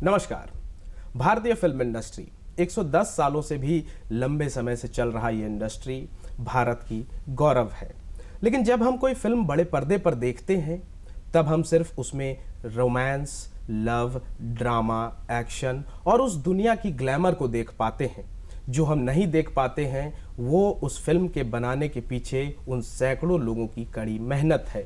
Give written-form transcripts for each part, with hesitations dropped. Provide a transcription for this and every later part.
नमस्कार। भारतीय film industry 110 सालों से भी लंबे समय से चल रहा ये इंडस्ट्री भारत की गौरव है। लेकिन जब हम कोई फिल्म बड़े पर्दे पर देखते हैं तब हम सिर्फ उसमें रोमांस, लव, ड्रामा, एक्शन और उस दुनिया की ग्लैमर को देख पाते हैं। जो हम नहीं देख पाते हैं वो उस फिल्म के बनाने के पीछे उन सैकड़ों लोगों की कड़ी मेहनत है।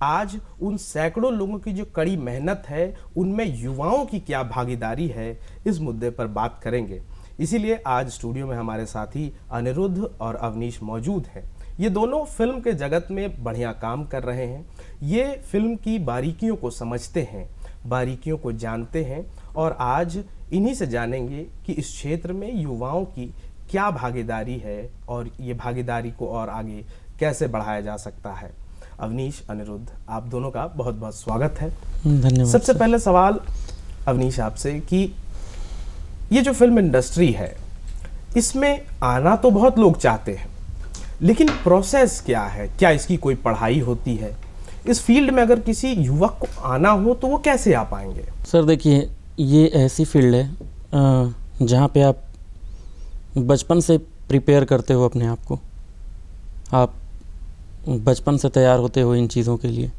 आज उन सैकड़ों लोगों की जो कड़ी मेहनत है उनमें युवाओं की क्या भागीदारी है, इस मुद्दे पर बात करेंगे। इसीलिए आज स्टूडियो में हमारे साथी अनिरुद्ध और अवनीश मौजूद हैं। ये दोनों फिल्म के जगत में बढ़िया काम कर रहे हैं। ये फिल्म की बारीकियों को समझते हैं, बारीकियों को जानते हैं और आज इन्हीं से जानेंगे कि इस क्षेत्र में युवाओं की क्या भागीदारी है और ये भागीदारी को और आगे कैसे बढ़ाया जा सकता है। अवनीश, अनिरुद्ध, आप दोनों का बहुत बहुत स्वागत है। धन्यवाद। सबसे पहले सवाल अवनीश आपसे कि ये जो फिल्म इंडस्ट्री है इसमें आना तो बहुत लोग चाहते हैं, लेकिन प्रोसेस क्या है? क्या इसकी कोई पढ़ाई होती है? इस फील्ड में अगर किसी युवक को आना हो तो वो कैसे आ पाएंगे? सर देखिए, ये ऐसी फील्ड है जहाँ पे आप बचपन से प्रिपेयर करते हो अपने आप को। आप बचपन से तैयार होते हो इन चीज़ों के लिए,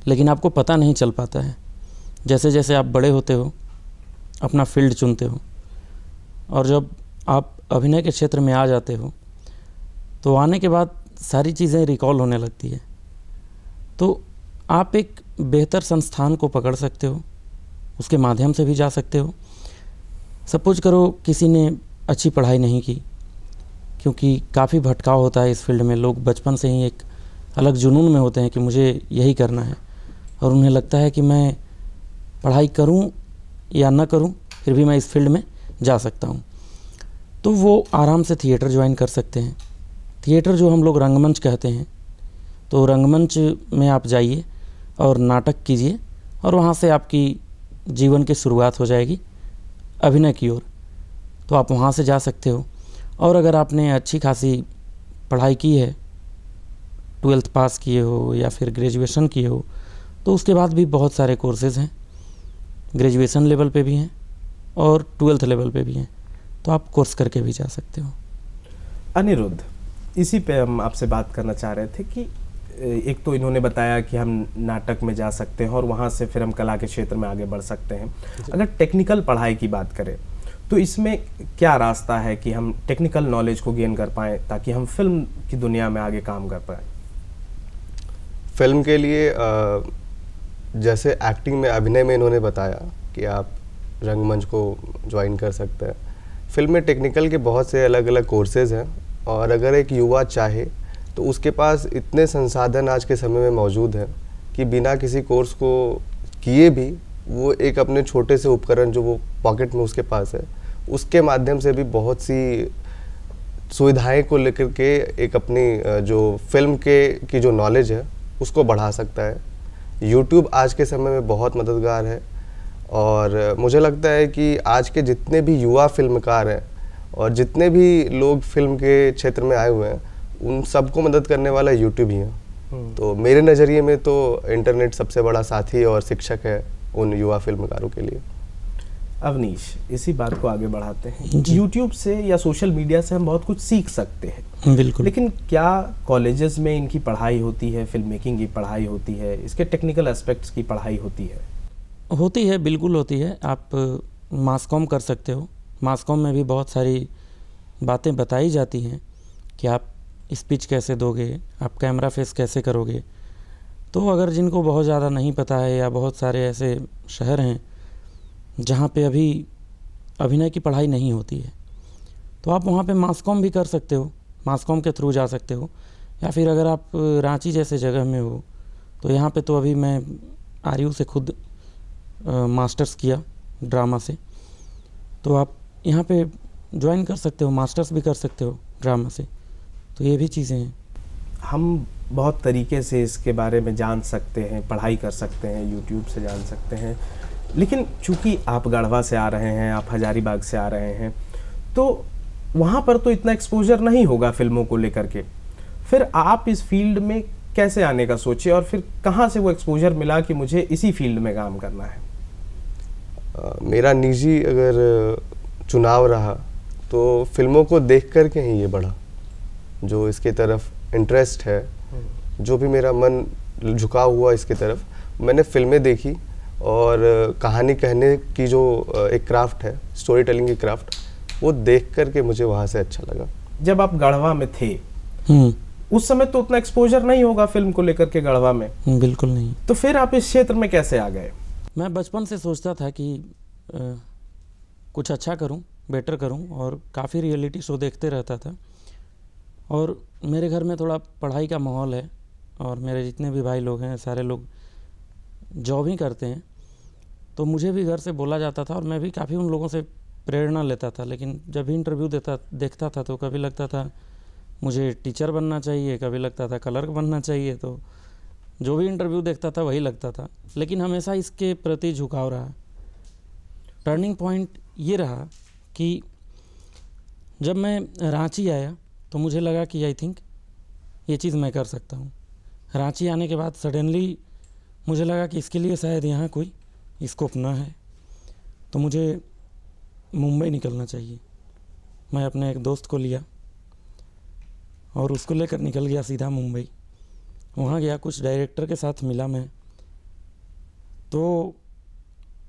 लेकिन आपको पता नहीं चल पाता है। जैसे जैसे आप बड़े होते हो अपना फील्ड चुनते हो और जब आप अभिनय के क्षेत्र में आ जाते हो तो आने के बाद सारी चीज़ें रिकॉल होने लगती है। तो आप एक बेहतर संस्थान को पकड़ सकते हो, उसके माध्यम से भी जा सकते हो। सपोज करो किसी ने अच्छी पढ़ाई नहीं की, क्योंकि काफ़ी भटकाव होता है इस फील्ड में। लोग बचपन से ही एक अलग जुनून में होते हैं कि मुझे यही करना है और उन्हें लगता है कि मैं पढ़ाई करूं या ना करूं फिर भी मैं इस फील्ड में जा सकता हूं। तो वो आराम से थिएटर ज्वाइन कर सकते हैं। थिएटर जो हम लोग रंगमंच कहते हैं, तो रंगमंच में आप जाइए और नाटक कीजिए और वहाँ से आपकी जीवन की शुरुआत हो जाएगी अभिनय की ओर। तो आप वहाँ से जा सकते हो। और अगर आपने अच्छी खासी पढ़ाई की है, 12th पास किए हो या फिर ग्रेजुएशन किए हो, तो उसके बाद भी बहुत सारे कोर्सेज़ हैं। ग्रेजुएशन लेवल पे भी हैं और 12th लेवल पे भी हैं, तो आप कोर्स करके भी जा सकते हो। अनिरुद्ध, इसी पे हम आपसे बात करना चाह रहे थे कि एक तो इन्होंने बताया कि हम नाटक में जा सकते हैं और वहाँ से फिर हम कला के क्षेत्र में आगे बढ़ सकते हैं। अगर टेक्निकल पढ़ाई की बात करें तो इसमें क्या रास्ता है कि हम टेक्निकल नॉलेज को गेन कर पाएँ ताकि हम फिल्म की दुनिया में आगे काम कर पाएँ? फिल्म के लिए जैसे एक्टिंग में, अभिनय में इन्होंने बताया कि आप रंगमंच को ज्वाइन कर सकते हैं। फिल्म में टेक्निकल के बहुत से अलग अलग कोर्सेज़ हैं और अगर एक युवा चाहे तो उसके पास इतने संसाधन आज के समय में मौजूद हैं कि बिना किसी कोर्स को किए भी वो एक अपने छोटे से उपकरण जो वो पॉकेट में उसके पास है, उसके माध्यम से भी बहुत सी सुविधाएं को लेकर के एक अपनी जो फिल्म की जो नॉलेज है उसको बढ़ा सकता है। यूट्यूब आज के समय में बहुत मददगार है और मुझे लगता है कि आज के जितने भी युवा फिल्मकार हैं और जितने भी लोग फिल्म के क्षेत्र में आए हुए हैं उन सबको मदद करने वाला यूट्यूब ही है। तो मेरे नज़रिए में तो इंटरनेट सबसे बड़ा साथी और शिक्षक है उन युवा फिल्मकारों के लिए। अवनीश, इसी बात को आगे बढ़ाते हैं। यूट्यूब से या सोशल मीडिया से हम बहुत कुछ सीख सकते हैं, बिल्कुल, लेकिन क्या कॉलेजेस में इनकी पढ़ाई होती है, फिल्म मेकिंग की पढ़ाई होती है, इसके टेक्निकल एस्पेक्ट्स की पढ़ाई होती है? होती है, बिल्कुल होती है। आप मास कॉम कर सकते हो। मास कॉम में भी बहुत सारी बातें बताई जाती हैं कि आप स्पीच कैसे दोगे, आप कैमरा फेस कैसे करोगे। तो अगर जिनको बहुत ज़्यादा नहीं पता है या बहुत सारे ऐसे शहर हैं जहाँ पे अभी अभिनय की पढ़ाई नहीं होती है, तो आप वहाँ पे मास कॉम भी कर सकते हो, मास कॉम के थ्रू जा सकते हो। या फिर अगर आप रांची जैसे जगह में हो तो यहाँ पे तो अभी मैं आरयू से खुद मास्टर्स किया ड्रामा से, तो आप यहाँ पे ज्वाइन कर सकते हो, मास्टर्स भी कर सकते हो ड्रामा से। तो ये भी चीज़ें हैं। हम बहुत तरीके से इसके बारे में जान सकते हैं, पढ़ाई कर सकते हैं, यूट्यूब से जान सकते हैं, लेकिन चूंकि आप गढ़वा से आ रहे हैं, आप हजारीबाग से आ रहे हैं, तो वहाँ पर तो इतना एक्सपोजर नहीं होगा फिल्मों को लेकर के। फिर आप इस फील्ड में कैसे आने का सोचे और फिर कहाँ से वो एक्सपोजर मिला कि मुझे इसी फील्ड में काम करना है? मेरा निजी अगर चुनाव रहा तो फिल्मों को देख कर के ही ये बढ़ा, जो इसके तरफ इंटरेस्ट है, जो भी मेरा मन झुका हुआ इसके तरफ, मैंने फिल्में देखी और कहानी कहने की जो एक क्राफ्ट है, स्टोरी टेलिंग की क्राफ्ट, वो देख कर के मुझे वहाँ से अच्छा लगा। जब आप गढ़वा में थे उस समय तो उतना एक्सपोजर नहीं होगा फिल्म को लेकर के गढ़वा में? बिल्कुल नहीं। तो फिर आप इस क्षेत्र में कैसे आ गए? मैं बचपन से सोचता था कि कुछ अच्छा करूं, बेटर करूं, और काफ़ी रियलिटी शो देखते रहता था। और मेरे घर में थोड़ा पढ़ाई का माहौल है और मेरे जितने भी भाई लोग हैं सारे लोग जॉब ही करते हैं, तो मुझे भी घर से बोला जाता था और मैं भी काफ़ी उन लोगों से प्रेरणा लेता था। लेकिन जब भी इंटरव्यू देखता था तो कभी लगता था मुझे टीचर बनना चाहिए, कभी लगता था क्लर्क बनना चाहिए, तो जो भी इंटरव्यू देखता था वही लगता था। लेकिन हमेशा इसके प्रति झुकाव रहा। टर्निंग पॉइंट ये रहा कि जब मैं रांची आया तो मुझे लगा कि आई थिंक ये चीज़ मैं कर सकता हूँ। रांची आने के बाद सडनली मुझे लगा कि इसके लिए शायद यहाँ कोई स्कोप ना है, तो मुझे मुंबई निकलना चाहिए। मैं अपने एक दोस्त को लिया और उसको लेकर निकल गया सीधा मुंबई। वहाँ गया, कुछ डायरेक्टर के साथ मिला मैं, तो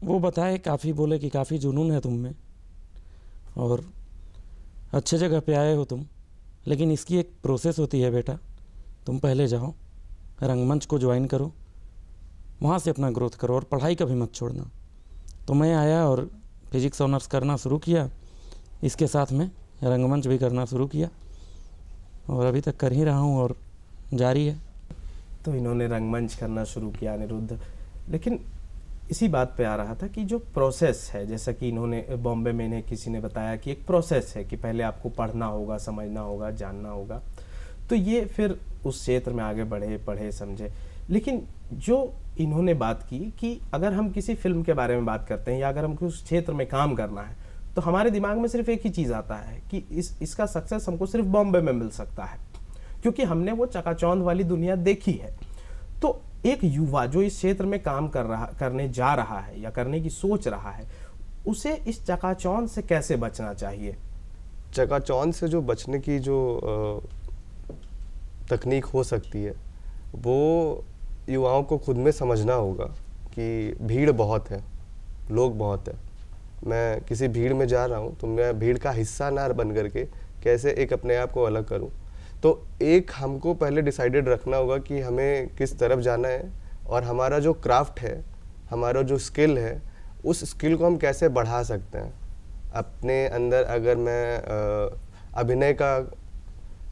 वो बताए, काफ़ी बोले कि काफ़ी जुनून है तुम में और अच्छे जगह पे आए हो तुम, लेकिन इसकी एक प्रोसेस होती है बेटा, तुम पहले जाओ रंगमंच को ज्वाइन करो, वहाँ से अपना ग्रोथ करो और पढ़ाई कभी मत छोड़ना। तो मैं आया और फिज़िक्स ऑनर्स करना शुरू किया, इसके साथ में रंगमंच भी करना शुरू किया और अभी तक कर ही रहा हूँ और जारी है। तो इन्होंने रंगमंच करना शुरू किया अनिरुद्ध, लेकिन इसी बात पे आ रहा था कि जो प्रोसेस है, जैसा कि इन्होंने बॉम्बे में इन्हें किसी ने बताया कि एक प्रोसेस है कि पहले आपको पढ़ना होगा, समझना होगा, जानना होगा, तो ये फिर उस क्षेत्र में आगे बढ़े, पढ़े, समझे। लेकिन जो इन्होंने बात की कि अगर हम किसी फिल्म के बारे में बात करते हैं या अगर हमको उस क्षेत्र में काम करना है तो हमारे दिमाग में सिर्फ एक ही चीज़ आता है कि इसका सक्सेस हमको सिर्फ बॉम्बे में मिल सकता है, क्योंकि हमने वो चकाचौंध वाली दुनिया देखी है। तो एक युवा जो इस क्षेत्र में काम करने जा रहा है या करने की सोच रहा है, उसे इस चकाचौंध से कैसे बचना चाहिए? चकाचौंध से जो बचने की जो तकनीक हो सकती है वो युवाओं को खुद में समझना होगा कि भीड़ बहुत है, लोग बहुत है। मैं किसी भीड़ में जा रहा हूँ तो मैं भीड़ का हिस्सा ना बन करके कैसे एक अपने आप को अलग करूँ। तो एक हमको पहले डिसाइडेड रखना होगा कि हमें किस तरफ जाना है और हमारा जो क्राफ्ट है, हमारा जो स्किल है, उस स्किल को हम कैसे बढ़ा सकते हैं अपने अंदर। अगर मैं अभिनय का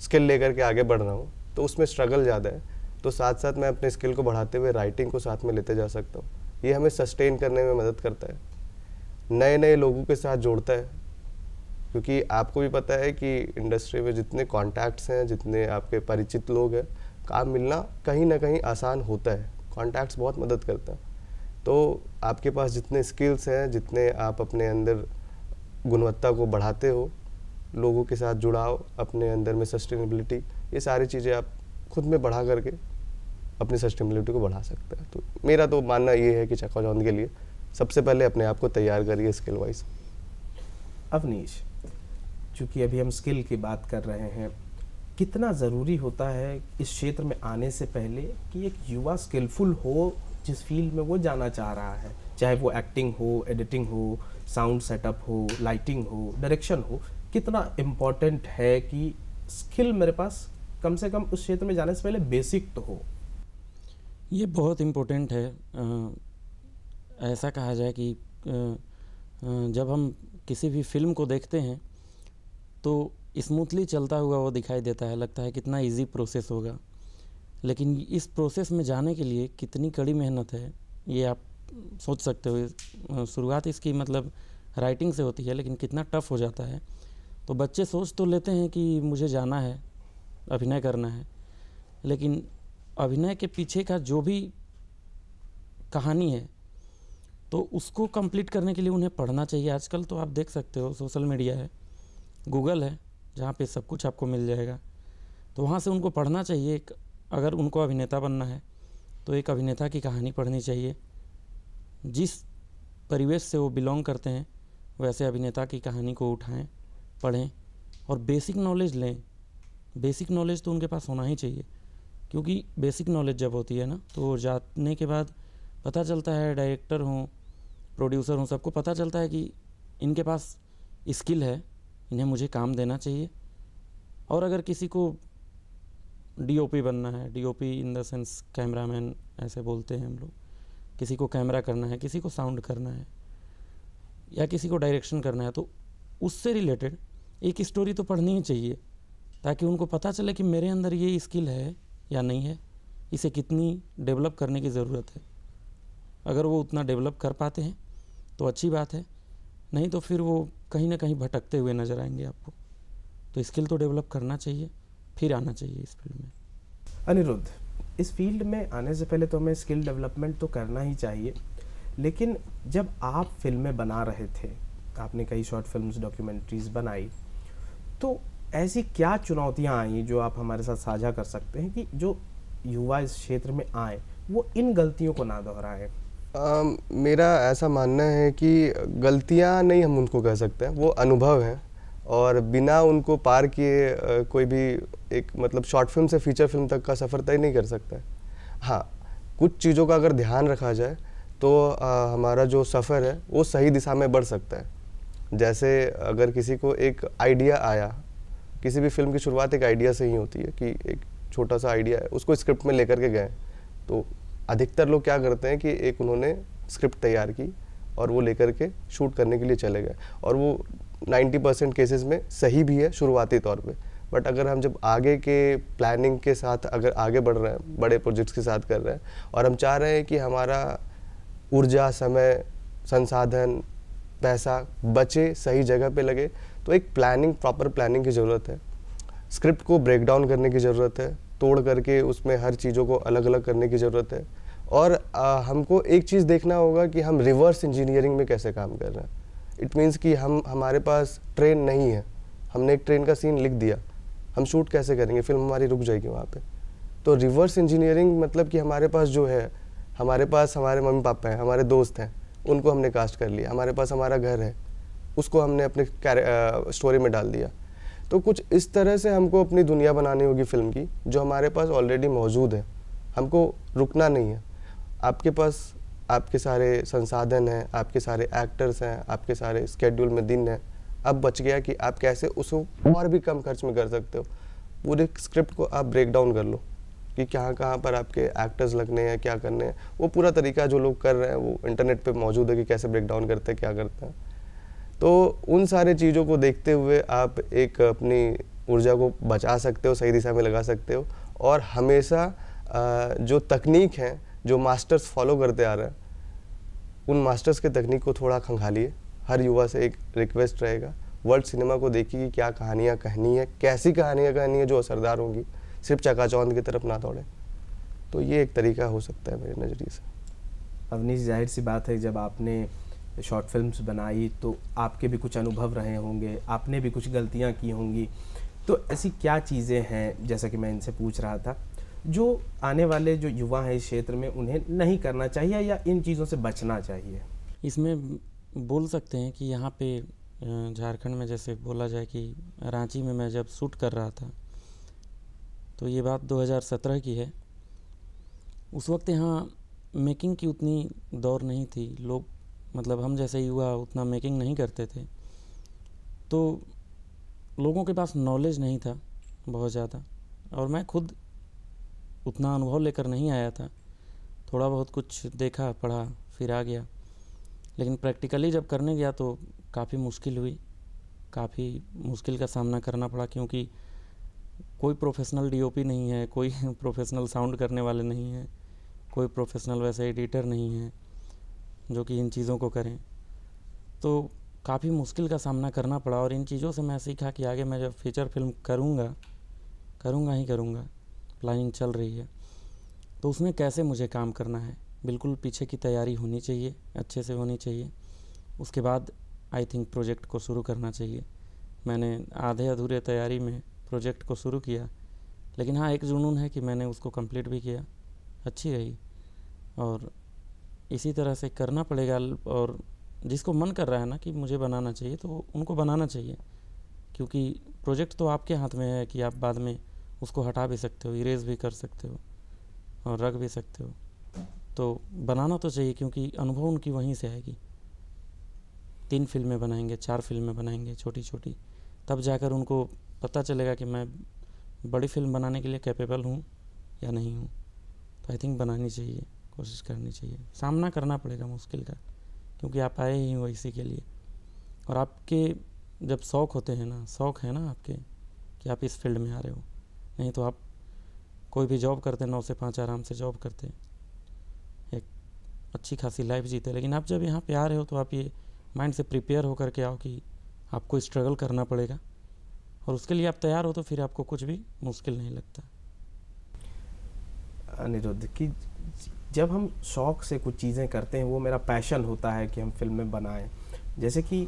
स्किल लेकर के आगे बढ़ रहा हूँ तो उसमें स्ट्रगल ज़्यादा है, तो साथ साथ मैं अपने स्किल को बढ़ाते हुए राइटिंग को साथ में लेते जा सकता हूँ। ये हमें सस्टेन करने में मदद करता है, नए नए लोगों के साथ जोड़ता है, क्योंकि आपको भी पता है कि इंडस्ट्री में जितने कॉन्टैक्ट्स हैं, जितने आपके परिचित लोग हैं, काम मिलना कहीं ना कहीं आसान होता है। कॉन्टैक्ट्स बहुत मदद करता है। तो आपके पास जितने स्किल्स हैं, जितने आप अपने अंदर गुणवत्ता को बढ़ाते हो, लोगों के साथ जुड़ाव, अपने अंदर में सस्टेनेबिलिटी, ये सारी चीज़ें आप खुद में बढ़ा करके अपनी सस्टेनेबिलिटी को बढ़ा सकते हैं। तो मेरा तो मानना ये है कि चकाचौंध के लिए सबसे पहले अपने आप को तैयार करिए स्किल वाइज। अवनीश, चूँकि अभी हम स्किल की बात कर रहे हैं, कितना ज़रूरी होता है इस क्षेत्र में आने से पहले कि एक युवा स्किलफुल हो जिस फील्ड में वो जाना चाह रहा है, चाहे वो एक्टिंग हो, एडिटिंग हो, साउंड सेटअप हो, लाइटिंग हो, डायरेक्शन हो, कितना इम्पोर्टेंट है कि स्किल मेरे पास कम से कम उस क्षेत्र में जाने से पहले बेसिक तो हो? ये बहुत इम्पोर्टेंट है। ऐसा कहा जाए कि जब हम किसी भी फिल्म को देखते हैं तो स्मूथली चलता हुआ वो दिखाई देता है, लगता है कितना इजी प्रोसेस होगा, लेकिन इस प्रोसेस में जाने के लिए कितनी कड़ी मेहनत है ये आप सोच सकते हो। शुरुआत इसकी मतलब राइटिंग से होती है, लेकिन कितना टफ़ हो जाता है। तो बच्चे सोच तो लेते हैं कि मुझे जाना है, अभिनय करना है, लेकिन अभिनय के पीछे का जो भी कहानी है तो उसको कंप्लीट करने के लिए उन्हें पढ़ना चाहिए। आजकल तो आप देख सकते हो सोशल मीडिया है, गूगल है, जहाँ पे सब कुछ आपको मिल जाएगा, तो वहाँ से उनको पढ़ना चाहिए। अगर उनको अभिनेता बनना है तो एक अभिनेता की कहानी पढ़नी चाहिए, जिस परिवेश से वो बिलोंग करते हैं वैसे अभिनेता की कहानी को उठाएं, पढ़ें और बेसिक नॉलेज लें। बेसिक नॉलेज तो उनके पास होना ही चाहिए, क्योंकि बेसिक नॉलेज जब होती है ना तो जाने के बाद पता चलता है, डायरेक्टर हों, प्रोड्यूसर हों, सबको पता चलता है कि इनके पास स्किल है, इन्हें मुझे काम देना चाहिए। और अगर किसी को डीओपी बनना है, DOP in the sense cameraman ऐसे बोलते हैं हम लोग, किसी को कैमरा करना है, किसी को साउंड करना है या किसी को डायरेक्शन करना है, तो उससे रिलेटेड एक स्टोरी तो पढ़नी ही चाहिए, ताकि उनको पता चले कि मेरे अंदर ये स्किल है या नहीं है, इसे कितनी डेवलप करने की ज़रूरत है। अगर वो उतना डेवलप कर पाते हैं तो अच्छी बात है, नहीं तो फिर वो कहीं ना कहीं भटकते हुए नज़र आएंगे आपको। तो स्किल तो डेवलप करना चाहिए, फिर आना चाहिए इस फील्ड में। अनिरुद्ध, इस फील्ड में आने से पहले तो हमें स्किल डेवलपमेंट तो करना ही चाहिए, लेकिन जब आप फिल्में बना रहे थे, आपने कई शॉर्ट फिल्म्स, डॉक्यूमेंट्रीज बनाई, तो ऐसी क्या चुनौतियां आई जो आप हमारे साथ साझा कर सकते हैं कि जो युवा इस क्षेत्र में आए वो इन गलतियों को ना दोहराएं? मेरा ऐसा मानना है कि गलतियां नहीं हम उनको कह सकते हैं, वो अनुभव हैं और बिना उनको पार किए कोई भी एक मतलब शॉर्ट फिल्म से फीचर फिल्म तक का सफ़र तय नहीं कर सकता है। हाँ, कुछ चीज़ों का अगर ध्यान रखा जाए तो हमारा जो सफ़र है वो सही दिशा में बढ़ सकता है। जैसे अगर किसी को एक आइडिया आया, किसी भी फिल्म की शुरुआत एक आइडिया से ही होती है कि एक छोटा सा आइडिया है, उसको स्क्रिप्ट में लेकर के गए, तो अधिकतर लोग क्या करते हैं कि एक उन्होंने स्क्रिप्ट तैयार की और वो लेकर के शूट करने के लिए चले गए, और वो 90% केसेस में सही भी है शुरुआती तौर पे। बट अगर हम जब आगे के प्लानिंग के साथ अगर आगे बढ़ रहे हैं, बड़े प्रोजेक्ट्स के साथ कर रहे हैं और हम चाह रहे हैं कि हमारा ऊर्जा, समय, संसाधन, पैसा बचे, सही जगह पे लगे, तो एक प्लानिंग, प्रॉपर प्लानिंग की ज़रूरत है। स्क्रिप्ट को ब्रेक डाउन करने की ज़रूरत है, तोड़ करके उसमें हर चीज़ों को अलग अलग करने की ज़रूरत है। और हमको एक चीज़ देखना होगा कि हम रिवर्स इंजीनियरिंग में कैसे काम कर रहे हैं। इट मीन्स कि हमारे पास ट्रेन नहीं है, हमने एक ट्रेन का सीन लिख दिया, हम शूट कैसे करेंगे, फिल्म हमारी रुक जाएगी वहाँ पे। तो रिवर्स इंजीनियरिंग मतलब कि हमारे पास जो है, हमारे पास हमारे मम्मी पापा हैं, हमारे दोस्त हैं, उनको हमने कास्ट कर लिया, हमारे पास हमारा घर है, उसको हमने अपने स्टोरी में डाल दिया। तो कुछ इस तरह से हमको अपनी दुनिया बनानी होगी फिल्म की, जो हमारे पास ऑलरेडी मौजूद है। हमको रुकना नहीं है। आपके पास आपके सारे संसाधन हैं, आपके सारे एक्टर्स हैं, आपके सारे स्केड्यूल में दिन है। अब बच गया कि आप कैसे उसको और भी कम खर्च में कर सकते हो। पूरे स्क्रिप्ट को आप ब्रेक डाउन कर लो कि कहाँ पर आपके एक्टर्स लगने हैं, क्या करने हैं। वो पूरा तरीका जो लोग कर रहे हैं वो इंटरनेट पे मौजूद है कि कैसे ब्रेक डाउन करते हैं, क्या करते हैं। तो उन सारे चीज़ों को देखते हुए आप एक अपनी ऊर्जा को बचा सकते हो, सही दिशा में लगा सकते हो। और हमेशा जो तकनीक है, जो मास्टर्स फॉलो करते आ रहे हैं, उन मास्टर्स के तकनीक को थोड़ा खंगालिए। हर युवा से एक रिक्वेस्ट रहेगा, वर्ल्ड सिनेमा को देखिए कि क्या कहानियाँ कहनी है, कैसी कहानियाँ कहनी है जो असरदार होंगी, सिर्फ चकाचौंध की तरफ ना दौड़े। तो ये एक तरीका हो सकता है मेरे नज़रिए से। अवनीश, जाहिर सी बात है, जब आपने शॉर्ट फिल्म्स बनाई तो आपके भी कुछ अनुभव रहे होंगे, आपने भी कुछ गलतियां की होंगी। तो ऐसी क्या चीज़ें हैं, जैसा कि मैं इनसे पूछ रहा था, जो आने वाले जो युवा हैं इस क्षेत्र में उन्हें नहीं करना चाहिए या इन चीज़ों से बचना चाहिए? इसमें बोल सकते हैं कि यहाँ पे झारखंड में जैसे बोला जाए कि रांची में मैं जब शूट कर रहा था, तो ये बात 2017 की है। उस वक्त यहाँ मेकिंग की उतनी दौर नहीं थी। लोग मतलब हम जैसे युवा उतना मेकिंग नहीं करते थे, तो लोगों के पास नॉलेज नहीं था बहुत ज़्यादा, और मैं खुद उतना अनुभव लेकर नहीं आया था। थोड़ा बहुत कुछ देखा, पढ़ा, फिर आ गया। लेकिन प्रैक्टिकली जब करने गया तो काफ़ी मुश्किल हुई, काफ़ी मुश्किल का सामना करना पड़ा, क्योंकि कोई प्रोफेशनल डीओपी नहीं है, कोई प्रोफेशनल साउंड करने वाले नहीं हैं, कोई प्रोफेशनल वैसे एडिटर नहीं है जो कि इन चीज़ों को करें। तो काफ़ी मुश्किल का सामना करना पड़ा, और इन चीज़ों से मैं सीखा कि आगे मैं जब फीचर फिल्म करूँगा ही करूँगा, प्लानिंग चल रही है, तो उसमें कैसे मुझे काम करना है। बिल्कुल पीछे की तैयारी होनी चाहिए, अच्छे से होनी चाहिए। उसके बाद आई थिंक प्रोजेक्ट को शुरू करना चाहिए। मैंने आधे अधूरे तैयारी में प्रोजेक्ट को शुरू किया, लेकिन हाँ, एक जुनून है कि मैंने उसको कंप्लीट भी किया, अच्छी रही। और इसी तरह से करना पड़ेगा, और जिसको मन कर रहा है ना कि मुझे बनाना चाहिए, तो उनको बनाना चाहिए, क्योंकि प्रोजेक्ट तो आपके हाथ में है कि आप बाद में उसको हटा भी सकते हो, इरेज भी कर सकते हो और रख भी सकते हो। तो बनाना तो चाहिए, क्योंकि अनुभव उनकी वहीं से आएगी। 3 फिल्में बनाएंगे, 4 फिल्में बनाएंगे छोटी छोटी, तब जाकर उनको पता चलेगा कि मैं बड़ी फिल्म बनाने के लिए कैपेबल हूँ या नहीं हूँ। तो आई थिंक बनानी चाहिए, कोशिश करनी चाहिए। सामना करना पड़ेगा मुश्किल का, क्योंकि आप आए ही हो इसी के लिए। और आपके जब शौक़ होते हैं ना, शौक़ है ना आपके कि आप इस फील्ड में आ रहे हो, नहीं तो आप कोई भी जॉब करते 9 से 5 आराम से जॉब करते, एक अच्छी खासी लाइफ जीते। लेकिन आप जब यहाँ पे आ रहे हो तो आप ये माइंड से प्रिपेयर होकर के आओ कि आपको स्ट्रगल करना पड़ेगा, और उसके लिए आप तैयार हो तो फिर आपको कुछ भी मुश्किल नहीं लगता। अनिरुद्ध कि जब हम शौक़ से कुछ चीज़ें करते हैं, वो मेरा पैशन होता है कि हम फिल्में बनाएं। जैसे कि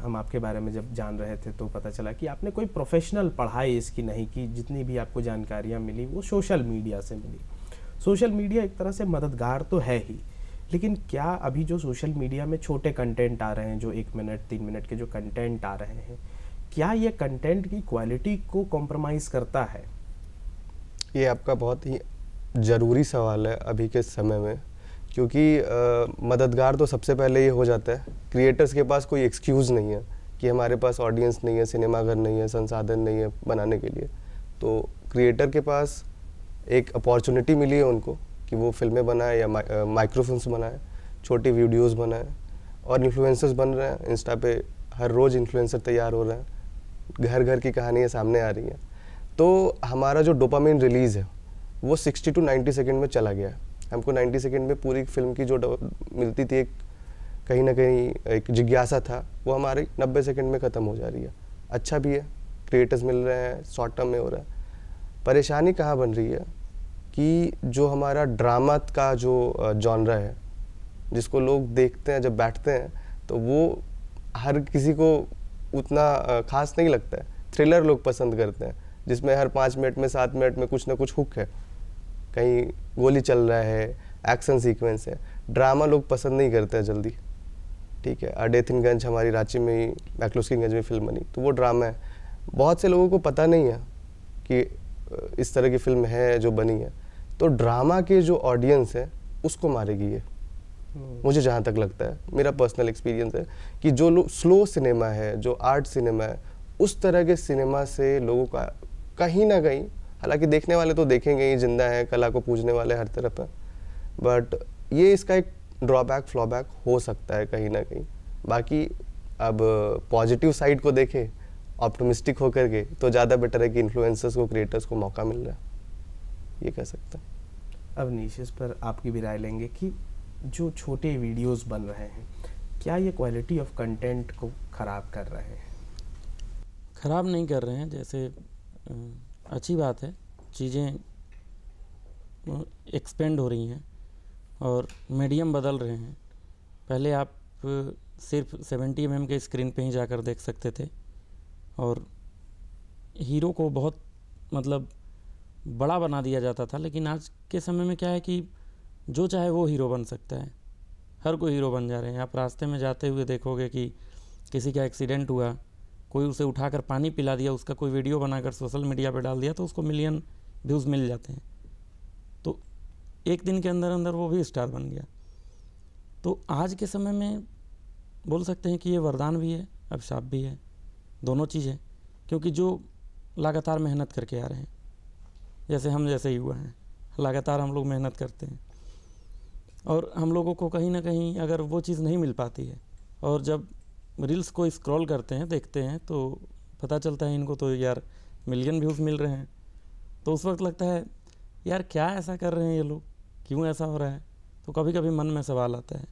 हम आपके बारे में जब जान रहे थे तो पता चला कि आपने कोई प्रोफेशनल पढ़ाई इसकी नहीं की, जितनी भी आपको जानकारियाँ मिली वो सोशल मीडिया से मिली। सोशल मीडिया एक तरह से मददगार तो है ही, लेकिन क्या अभी जो सोशल मीडिया में छोटे कंटेंट आ रहे हैं, जो 1 मिनट 3 मिनट के जो कंटेंट आ रहे हैं, क्या ये कंटेंट की क्वालिटी को कॉम्प्रोमाइज़ करता है? ये आपका बहुत ही ज़रूरी सवाल है अभी के समय में, क्योंकि मददगार तो सबसे पहले ये हो जाता है। क्रिएटर्स के पास कोई एक्सक्यूज़ नहीं है कि हमारे पास ऑडियंस नहीं है, सिनेमाघर नहीं है, संसाधन नहीं है बनाने के लिए। तो क्रिएटर के पास एक अपॉर्चुनिटी मिली है उनको कि वो फिल्में बनाए या माइक्रोफिल्म्स बनाए, छोटी वीडियोस बनाए, और इन्फ्लुएंसर्स बन रहे हैं। इंस्टा पे हर रोज़ इन्फ्लुएंसर तैयार हो रहे हैं, घर घर की कहानियाँ सामने आ रही हैं। तो हमारा जो डोपामिन रिलीज़ है वो 60 to 90 सेकेंड में चला गया है। हमको 90 सेकेंड में पूरी फिल्म की जो मिलती थी, एक कहीं ना कहीं एक जिज्ञासा था, वो हमारी 90 सेकेंड में ख़त्म हो जा रही है। अच्छा भी है, क्रिएटर्स मिल रहे हैं, शॉर्ट टर्म में हो रहा है। परेशानी कहाँ बन रही है कि जो हमारा ड्रामा का जो जॉनरा है, जिसको लोग देखते हैं जब बैठते हैं, तो वो हर किसी को उतना खास नहीं लगता है। थ्रिलर लोग पसंद करते हैं, जिसमें हर 5 मिनट में 7 मिनट में कुछ ना कुछ हुक है, कहीं गोली चल रहा है, एक्शन सीक्वेंस है। ड्रामा लोग पसंद नहीं करते हैं जल्दी, ठीक है। अ डेथ इन गंज हमारी रांची में ही मैक्लोस्कीगंज में फिल्म बनी, तो वो ड्रामा है। बहुत से लोगों को पता नहीं है कि इस तरह की फिल्म है जो बनी है। तो ड्रामा के जो ऑडियंस है उसको मारेगी ये, मुझे जहाँ तक लगता है, मेरा पर्सनल एक्सपीरियंस है कि जो लोग स्लो सिनेमा है, जो आर्ट सिनेमा है, उस तरह के सिनेमा से लोगों का कहीं ना कहीं, हालांकि देखने वाले तो देखेंगे ही, जिंदा है, कला को पूजने वाले हर तरफ है, बट ये इसका एक ड्रॉबैक फ्लॉबैक हो सकता है कहीं ना कहीं। बाकी अब पॉजिटिव साइड को देखें ऑप्टिमिस्टिक होकर के, तो ज़्यादा बेटर है कि इन्फ्लुएंसर्स को, क्रिएटर्स को मौका मिल रहा है, ये कह सकते हैं। अवनीश, इस पर आपकी भी राय लेंगे कि जो छोटे वीडियोस बन रहे हैं, क्या ये क्वालिटी ऑफ कंटेंट को ख़राब कर रहे हैं? ख़राब नहीं कर रहे हैं, जैसे अच्छी बात है, चीज़ें एक्सपेंड हो रही हैं और मीडियम बदल रहे हैं। पहले आप सिर्फ 70 mm के स्क्रीन पे ही जाकर देख सकते थे, और हीरो को बहुत मतलब बड़ा बना दिया जाता था। लेकिन आज के समय में क्या है कि जो चाहे वो हीरो बन सकता है, हर कोई हीरो बन जा रहे हैं। आप रास्ते में जाते हुए देखोगे कि किसी का एक्सीडेंट हुआ, कोई उसे उठाकर पानी पिला दिया, उसका कोई वीडियो बनाकर सोशल मीडिया पे डाल दिया, तो उसको मिलियन व्यूज़ मिल जाते हैं। तो एक दिन के अंदर अंदर वो भी स्टार बन गया। तो आज के समय में बोल सकते हैं कि ये वरदान भी है, अभिशाप भी है, दोनों चीज़ है। क्योंकि जो लगातार मेहनत करके आ रहे हैं, जैसे हम जैसे युवा हैं, लगातार हम लोग मेहनत करते हैं, और हम लोगों को कहीं ना कहीं अगर वो चीज़ नहीं मिल पाती है, और जब रील्स को स्क्रॉल करते हैं, देखते हैं, तो पता चलता है इनको तो यार मिलियन व्यूज़ मिल रहे हैं, तो उस वक्त लगता है यार क्या ऐसा कर रहे हैं ये लोग, क्यों ऐसा हो रहा है। तो कभी कभी मन में सवाल आता है।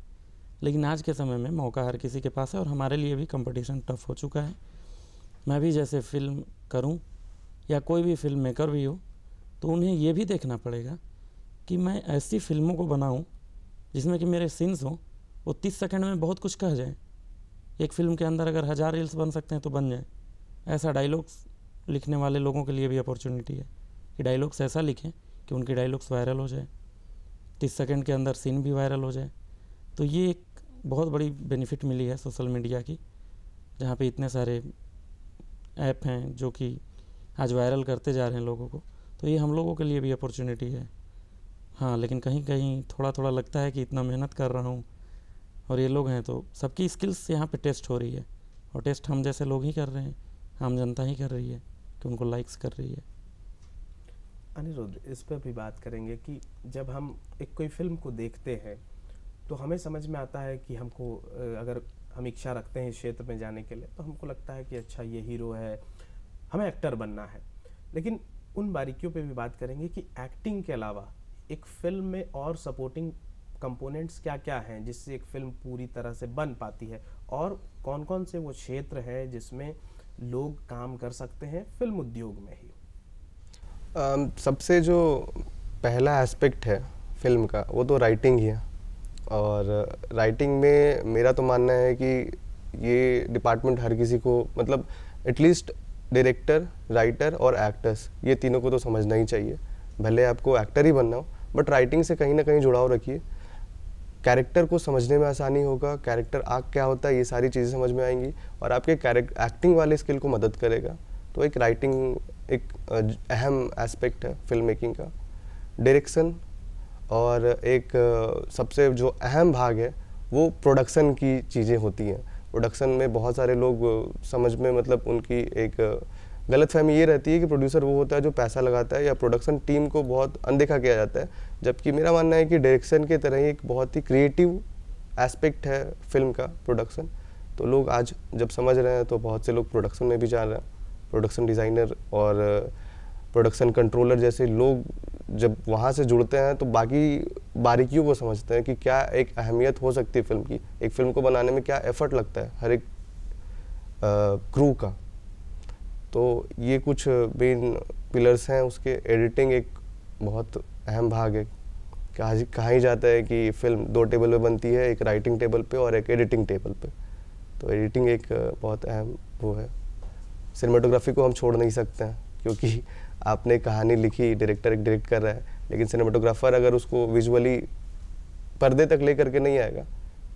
लेकिन आज के समय में मौका हर किसी के पास है, और हमारे लिए भी कंपटीशन टफ हो चुका है। मैं भी जैसे फिल्म करूं या कोई भी फिल्म मेकर भी हो, तो उन्हें ये भी देखना पड़ेगा कि मैं ऐसी फिल्मों को बनाऊं जिसमें कि मेरे सीन्स हों, वो 30 सेकंड में बहुत कुछ कह जाए। एक फिल्म के अंदर अगर 1000 रील्स बन सकते हैं तो बन जाए। ऐसा डायलॉग्स लिखने वाले लोगों के लिए भी अपॉर्चुनिटी है कि डायलॉग्स ऐसा लिखें कि उनके डायलॉग्स वायरल हो जाए, 30 सेकंड के अंदर सीन भी वायरल हो जाए। तो ये एक बहुत बड़ी बेनिफिट मिली है सोशल मीडिया की, जहाँ पे इतने सारे ऐप हैं जो कि आज वायरल करते जा रहे हैं लोगों को, तो ये हम लोगों के लिए भी अपॉर्चुनिटी है। हाँ, लेकिन कहीं कहीं थोड़ा थोड़ा लगता है कि इतना मेहनत कर रहा हूँ और ये लोग हैं, तो सबकी स्किल्स यहाँ पे टेस्ट हो रही है, और टेस्ट हम जैसे लोग ही कर रहे हैं, आम जनता ही कर रही है कि उनको लाइक्स कर रही है। अनिरुद्ध, इस पर भी बात करेंगे कि जब हम एक कोई फिल्म को देखते हैं तो हमें समझ में आता है कि हमको अगर हम इच्छा रखते हैं इस क्षेत्र में जाने के लिए, तो हमको लगता है कि अच्छा ये हीरो है, हमें एक्टर बनना है। लेकिन उन बारीकियों पे भी बात करेंगे कि एक्टिंग के अलावा एक फिल्म में और सपोर्टिंग कंपोनेंट्स क्या क्या हैं जिससे एक फिल्म पूरी तरह से बन पाती है, और कौन कौन से वो क्षेत्र हैं जिसमें लोग काम कर सकते हैं फिल्म उद्योग में ही। सबसे जो पहला एस्पेक्ट है फिल्म का वो तो राइटिंग ही है, और राइटिंग में मेरा तो मानना है कि ये डिपार्टमेंट हर किसी को, मतलब एटलीस्ट डायरेक्टर, राइटर और एक्टर्स, ये तीनों को तो समझना ही चाहिए। भले आपको एक्टर ही बनना हो, बट राइटिंग से कहीं ना कहीं जुड़ाव रखिए। कैरेक्टर को समझने में आसानी होगा, कैरेक्टर आर्क क्या होता है ये सारी चीज़ें समझ में आएंगी, और आपके एक्टिंग वाले स्किल को मदद करेगा। तो एक राइटिंग एक अहम एस्पेक्ट है फिल्म मेकिंग का। डायरेक्शन, और एक सबसे जो अहम भाग है वो प्रोडक्शन की चीज़ें होती हैं। प्रोडक्शन में बहुत सारे लोग समझ में, मतलब उनकी एक गलतफहमी ये रहती है कि प्रोड्यूसर वो होता है जो पैसा लगाता है, या प्रोडक्शन टीम को बहुत अनदेखा किया जाता है। जबकि मेरा मानना है कि डायरेक्शन के तरह ही एक बहुत ही क्रिएटिव एस्पेक्ट है फिल्म का प्रोडक्शन। तो लोग आज जब समझ रहे हैं तो बहुत से लोग प्रोडक्शन में भी जा रहे हैं। प्रोडक्शन डिज़ाइनर और प्रोडक्शन कंट्रोलर जैसे लोग जब वहाँ से जुड़ते हैं तो बाकी बारीकियों को समझते हैं कि क्या एक अहमियत हो सकती है फिल्म की, एक फिल्म को बनाने में क्या एफर्ट लगता है हर एक क्रू का। तो ये कुछ मेन पिलर्स हैं उसके। एडिटिंग एक बहुत अहम भाग है। कहा ही जाता है कि फिल्म 2 टेबल पे बनती है, एक राइटिंग टेबल पे और एक एडिटिंग टेबल पे। तो एडिटिंग एक बहुत अहम वो है। सिनेमाटोग्राफी को हम छोड़ नहीं सकते हैं, क्योंकि आपने कहानी लिखी, डायरेक्टर एक डायरेक्ट कर रहा है, लेकिन सिनेमाटोग्राफर अगर उसको विजुअली पर्दे तक ले करके नहीं आएगा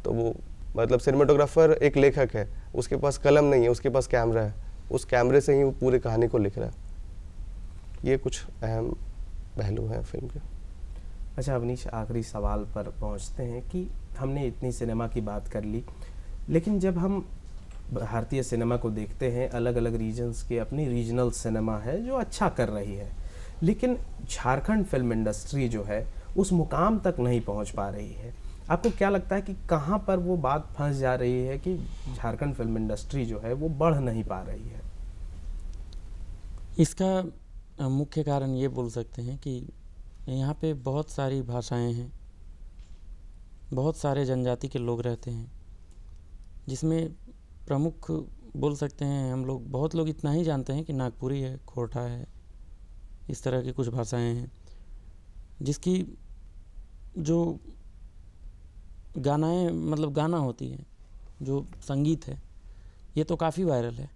तो वो, मतलब सिनेमाटोग्राफर एक लेखक है, उसके पास कलम नहीं है, उसके पास कैमरा है, उस कैमरे से ही वो पूरी कहानी को लिख रहा है। ये कुछ अहम पहलू हैं फिल्म के। अच्छा अवनीश, आखिरी सवाल पर पहुंचते हैं कि हमने इतनी सिनेमा की बात कर ली, लेकिन जब हम भारतीय सिनेमा को देखते हैं, अलग अलग रीजन्स के अपनी रीजनल सिनेमा है जो अच्छा कर रही है, लेकिन झारखंड फिल्म इंडस्ट्री जो है उस मुकाम तक नहीं पहुंच पा रही है। आपको क्या लगता है कि कहाँ पर वो बात फंस जा रही है कि झारखंड फिल्म इंडस्ट्री जो है वो बढ़ नहीं पा रही है? इसका मुख्य कारण ये बोल सकते हैं कि यहाँ पे बहुत सारी भाषाएं हैं, बहुत सारे जनजाति के लोग रहते हैं, जिसमें प्रमुख बोल सकते हैं हम लोग, बहुत लोग इतना ही जानते हैं कि नागपुरी है, खोरठा है, इस तरह की कुछ भाषाएं हैं, जिसकी जो गानाएं, मतलब गाना होती है, जो संगीत है, ये तो काफ़ी वायरल है।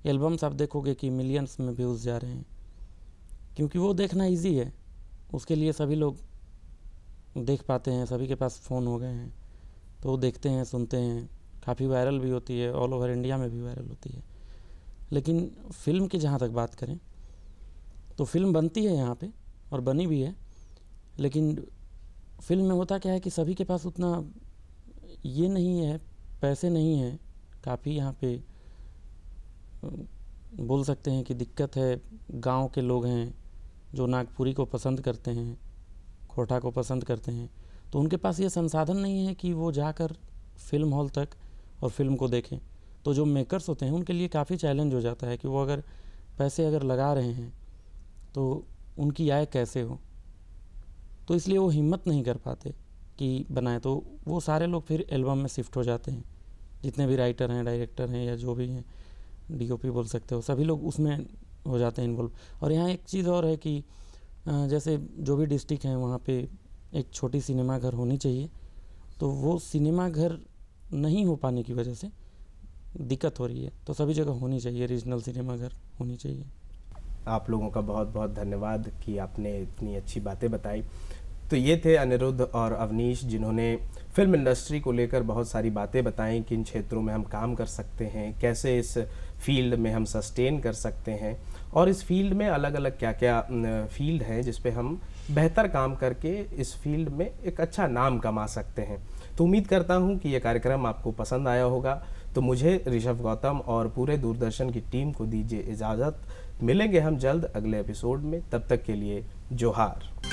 एल्बम्स आप देखोगे कि मिलियंस में व्यूज़ जा रहे हैं, क्योंकि वो देखना इजी है, उसके लिए सभी लोग देख पाते हैं, सभी के पास फ़ोन हो गए हैं, तो वो देखते हैं, सुनते हैं, काफ़ी वायरल भी होती है, ऑल ओवर इंडिया में भी वायरल होती है। लेकिन फ़िल्म की जहाँ तक बात करें तो फिल्म बनती है यहाँ पे और बनी भी है, लेकिन फिल्म में होता क्या है कि सभी के पास उतना ये नहीं है, पैसे नहीं है, काफ़ी यहाँ पे बोल सकते हैं कि दिक्कत है। गांव के लोग हैं जो नागपुरी को पसंद करते हैं, खोरठा को पसंद करते हैं, तो उनके पास ये संसाधन नहीं है कि वो जाकर फिल्म हॉल तक और फिल्म को देखें। तो जो मेकर्स होते हैं उनके लिए काफ़ी चैलेंज हो जाता है कि वो अगर पैसे अगर लगा रहे हैं तो उनकी आय कैसे हो, तो इसलिए वो हिम्मत नहीं कर पाते कि बनाए। तो वो सारे लोग फिर एल्बम में शिफ्ट हो जाते हैं, जितने भी राइटर हैं, डायरेक्टर हैं, या जो भी हैं, डीओपी बोल सकते हो, सभी लोग उसमें हो जाते हैं इन्वॉल्व। और यहाँ एक चीज़ और है कि जैसे जो भी डिस्ट्रिक्ट हैं वहाँ पे एक छोटी सिनेमा घर होनी चाहिए, तो वो सिनेमा घर नहीं हो पाने की वजह से दिक्कत हो रही है। तो सभी जगह होनी चाहिए, रीजनल सिनेमा घर होनी चाहिए। आप लोगों का बहुत बहुत धन्यवाद कि आपने इतनी अच्छी बातें बताई। तो ये थे अनिरुद्ध और अवनीश, जिन्होंने फिल्म इंडस्ट्री को लेकर बहुत सारी बातें बताई, किन क्षेत्रों में हम काम कर सकते हैं, कैसे इस फील्ड में हम सस्टेन कर सकते हैं, और इस फील्ड में अलग अलग क्या क्या फील्ड हैं जिस पे हम बेहतर काम करके इस फील्ड में एक अच्छा नाम कमा सकते हैं। तो उम्मीद करता हूँ कि ये कार्यक्रम आपको पसंद आया होगा। तो मुझे, ऋषभ गौतम और पूरे दूरदर्शन की टीम को दीजिए इजाज़त। मिलेंगे हम जल्द अगले एपिसोड में, तब तक के लिए जोहार।